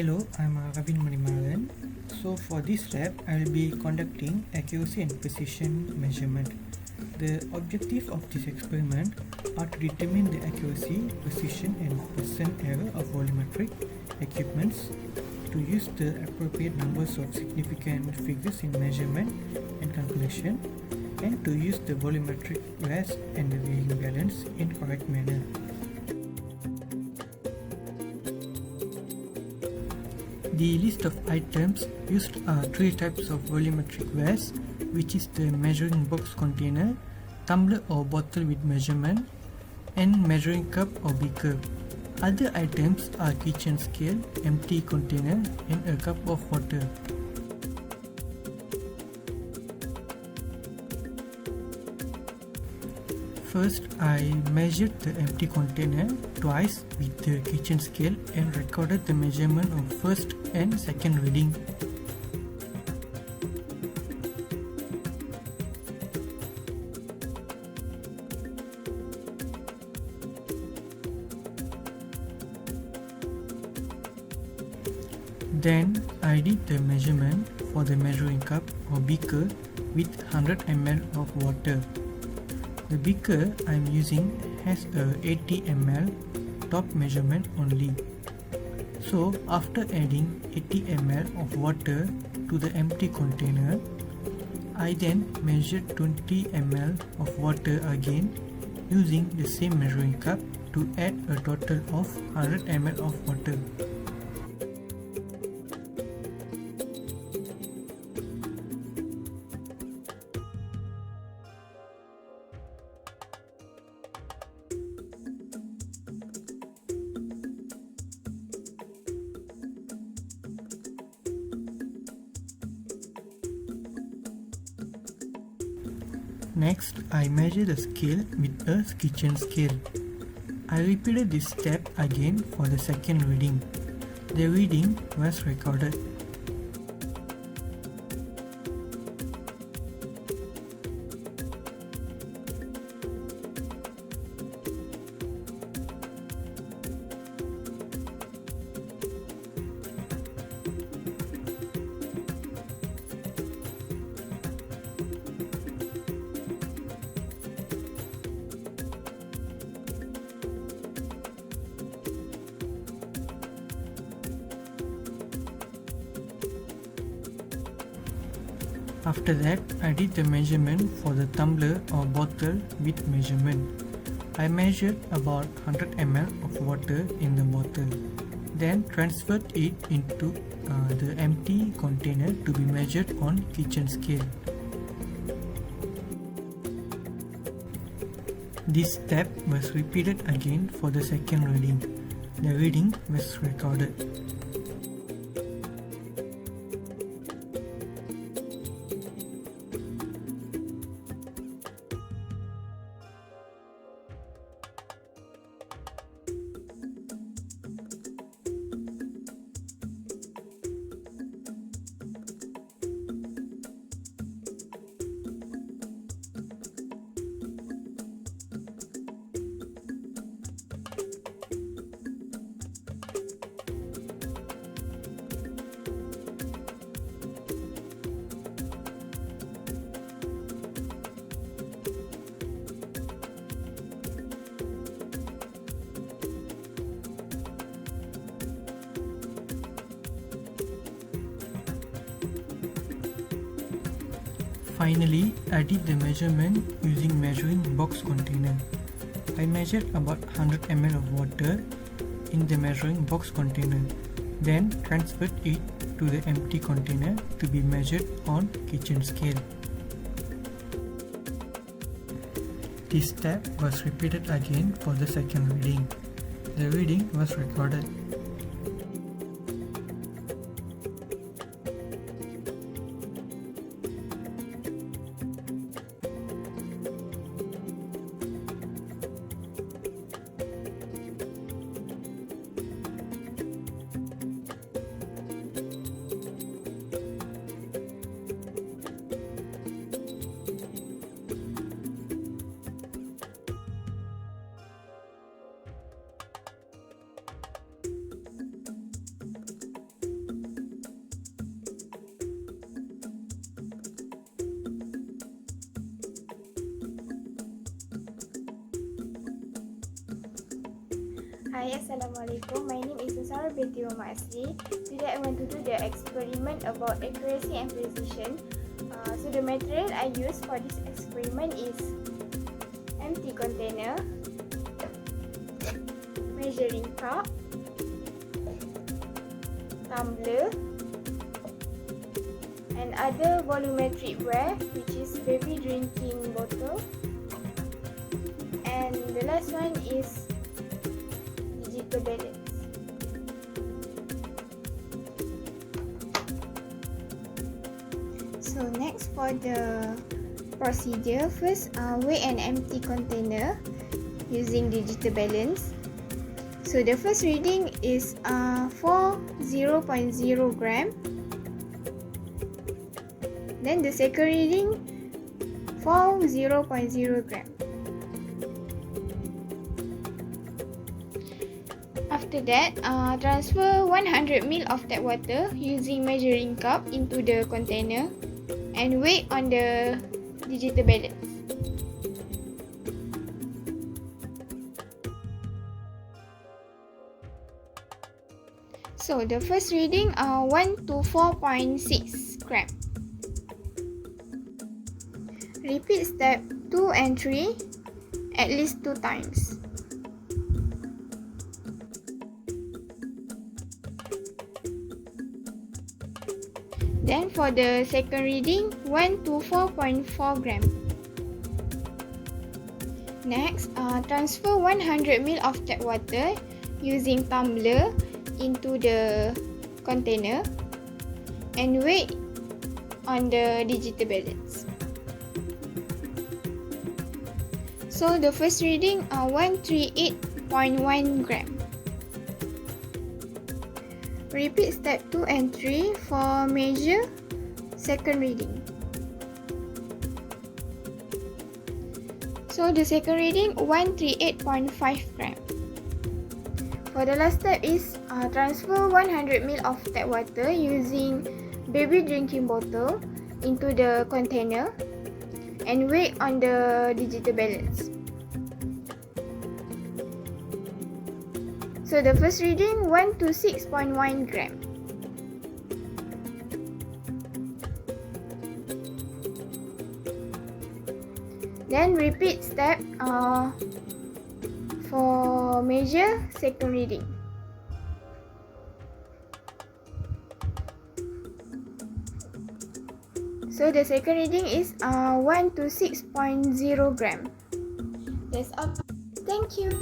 Hello, I'm Ravin Manimaran. So for this lab, I will be conducting accuracy and precision measurement. The objective of this experiment are to determine the accuracy, precision and percent error of volumetric equipments, to use the appropriate numbers of significant figures in measurement and calculation, and to use the volumetric rest and the reading balance in correct manner. The list of items used are three types of volumetric wares, which is the measuring box container, tumbler or bottle with measurement, and measuring cup or beaker. Other items are kitchen scale, empty container, and a cup of water. First, I measured the empty container twice with the kitchen scale and recorded the measurement of first and second reading. Then I did the measurement for the measuring cup or beaker with 100 ml of water. The beaker I am using has a 80 ml top measurement only. So after adding 80 ml of water to the empty container, I then measured 20 ml of water again using the same measuring cup to add a total of 100 ml of water. Next, I measure the scale with a kitchen scale. I repeated this step again for the second reading. The reading was recorded. After that, I did the measurement for the tumbler or bottle with measurement. I measured about 100 ml of water in the bottle, then transferred it into the empty container to be measured on kitchen scale. This step was repeated again for the second reading. The reading was recorded. Finally, I did the measurement using measuring box container. I measured about 100 ml of water in the measuring box container, then transferred it to the empty container to be measured on kitchen scale. This step was repeated again for the second reading. The reading was recorded. Hi, Assalamualaikum. My name is Sarah binti Muhammad Asri. Today I want to do the experiment about accuracy and precision. So the material I use for this experiment is empty container, measuring cup, tumbler, and other volumetric ware, which is baby drinking bottle, and the last one is digital balance. So next, for the procedure, first weigh an empty container using digital balance. So the first reading is for 0.0 gram. Then the second reading for 0.0 gram. After that, transfer 100 ml of tap water using measuring cup into the container and weigh on the digital balance. So the first reading 1 to 4.6 gram. Repeat step 2 and 3 at least 2 times. Then for the second reading 1 to 4.4 gram. Next, transfer 100 ml of tap water using tumbler into the container and weigh on the digital balance. So the first reading 138.1 gram. Repeat step 2 and 3 for measure second reading. So the second reading 138.5 gram. For the last step is transfer 100 ml of tap water using baby drinking bottle into the container and weigh on the digital balance. So the first reading 1 to 6.1 gram. Then repeat step for measure second reading. So the second reading is 1 to 6.0 gram. That's all. Thank you.